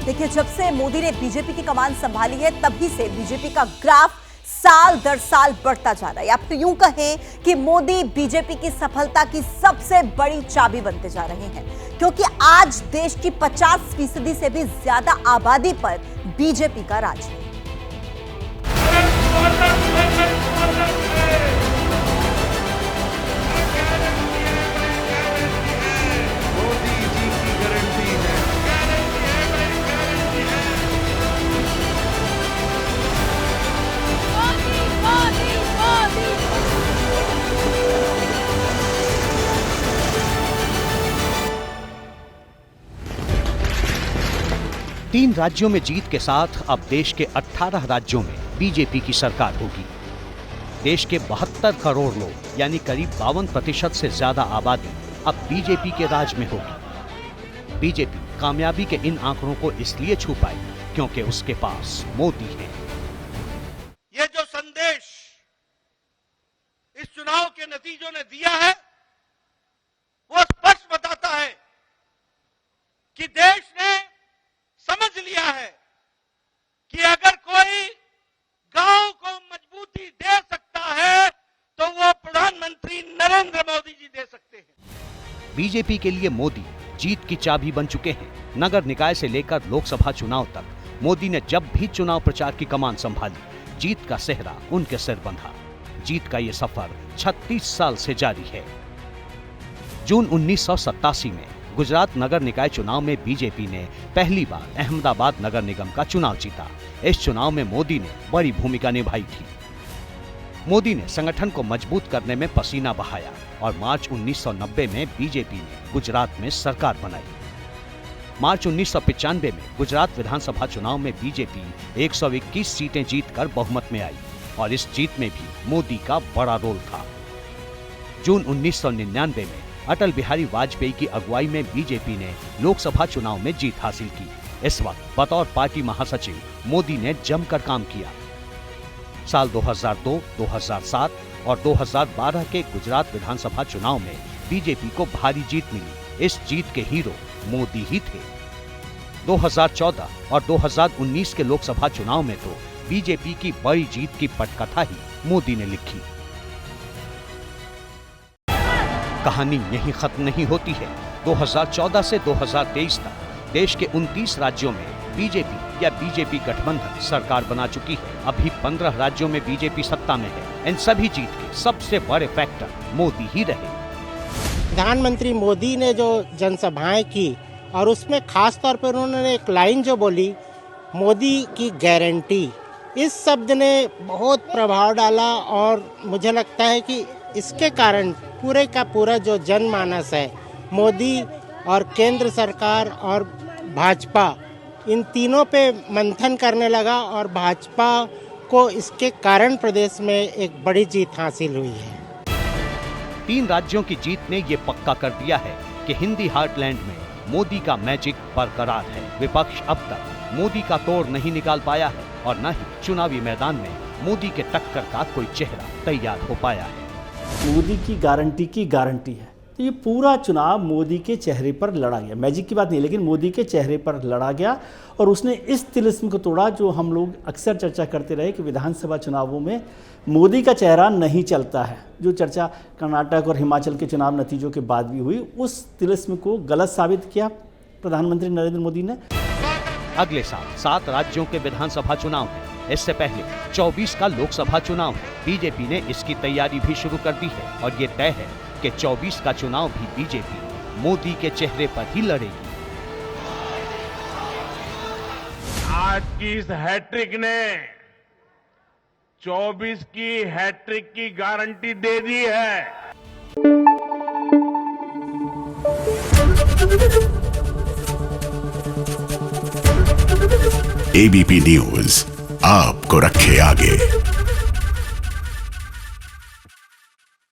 देखिए, जब से मोदी ने बीजेपी की कमान संभाली है तभी से बीजेपी का ग्राफ साल दर साल बढ़ता जा रहा है। आप तो यूं कहें कि मोदी बीजेपी की सफलता की सबसे बड़ी चाबी बनते जा रहे हैं, क्योंकि आज देश की 50% से भी ज्यादा आबादी पर बीजेपी का राज है। तीन राज्यों में जीत के साथ अब देश के 18 राज्यों में बीजेपी की सरकार होगी। देश के 72 करोड़ लोग यानी करीब 52% से ज्यादा आबादी अब बीजेपी के राज में होगी। बीजेपी कामयाबी के इन आंकड़ों को इसलिए छू पाई क्योंकि उसके पास मोदी है। ये जो संदेश इस चुनाव के नतीजों ने दिया है वो स्पष्ट बताता है कि देश ने समझ लिया है कि अगर कोई गांव को मजबूती दे सकता है तो वो प्रधानमंत्री नरेंद्र मोदी जी दे सकते हैं। बीजेपी के लिए मोदी जीत की चाबी बन चुके हैं। नगर निकाय से लेकर लोकसभा चुनाव तक मोदी ने जब भी चुनाव प्रचार की कमान संभाली, जीत का सेहरा उनके सिर बंधा। जीत का ये सफर 36 साल से जारी है। जून 1987 में गुजरात नगर निकाय चुनाव में बीजेपी ने पहली बार अहमदाबाद नगर निगम का चुनाव जीता। इस चुनाव में मोदी ने बड़ी भूमिका निभाई थी। मोदी ने संगठन को मजबूत करने में पसीना बहाया और मार्च 1990 में बीजेपी ने गुजरात में सरकार बनाई। मार्च 1995 में गुजरात विधानसभा चुनाव में बीजेपी 121 सीटें जीतकर बहुमत में आई और इस जीत में भी मोदी का बड़ा रोल था। जून 1999 में अटल बिहारी वाजपेयी की अगुवाई में बीजेपी ने लोकसभा चुनाव में जीत हासिल की। इस वक्त बतौर पार्टी महासचिव मोदी ने जमकर काम किया। साल 2002, 2007 और 2012 के गुजरात विधानसभा चुनाव में बीजेपी को भारी जीत मिली। इस जीत के हीरो मोदी ही थे। 2014 और 2019 के लोकसभा चुनाव में तो बीजेपी की बड़ी जीत की पटकथा ही मोदी ने लिखी। कहानी यहीं खत्म नहीं होती है। 2014 से 2023 तक देश के 29 राज्यों में बीजेपी या बीजेपी गठबंधन सरकार बना चुकी है। अभी 15 राज्यों में बीजेपी सत्ता में है। इन सभी जीत के सबसे बड़े फैक्टर मोदी ही रहे। प्रधानमंत्री मोदी ने जो जनसभाएं की और उसमें खास तौर पर उन्होंने एक लाइन जो बोली, मोदी की गारंटी, इस शब्द ने बहुत प्रभाव डाला और मुझे लगता है कि इसके कारण पूरे का पूरा जो जनमानस है, मोदी और केंद्र सरकार और भाजपा, इन तीनों पे मंथन करने लगा और भाजपा को इसके कारण प्रदेश में एक बड़ी जीत हासिल हुई है। तीन राज्यों की जीत ने ये पक्का कर दिया है कि हिंदी हार्टलैंड में मोदी का मैजिक बरकरार है। विपक्ष अब तक मोदी का तोड़ नहीं निकाल पाया है और न ही चुनावी मैदान में मोदी के टक्कर का कोई चेहरा तैयार हो पाया है। मोदी की गारंटी है। तो ये पूरा चुनाव मोदी के चेहरे पर लड़ा गया। मैजिक की बात नहीं, लेकिन मोदी के चेहरे पर लड़ा गया और उसने इस तिलिस्म को तोड़ा जो हम लोग अक्सर चर्चा करते रहे कि विधानसभा चुनावों में मोदी का चेहरा नहीं चलता है। जो चर्चा कर्नाटक और हिमाचल के चुनाव नतीजों के बाद भी हुई, उस तिलिस्म को गलत साबित किया प्रधानमंत्री नरेंद्र मोदी ने। अगले साल 7 राज्यों के विधानसभा चुनाव है। इससे पहले 24 का लोकसभा चुनाव है। बीजेपी ने इसकी तैयारी भी शुरू कर दी है और ये तय है कि 24 का चुनाव भी बीजेपी मोदी के चेहरे पर ही लड़ेगी। आज की इस हैट्रिक ने 24 की हैट्रिक की गारंटी दे दी है। एबीपी न्यूज आपको रखे आगे।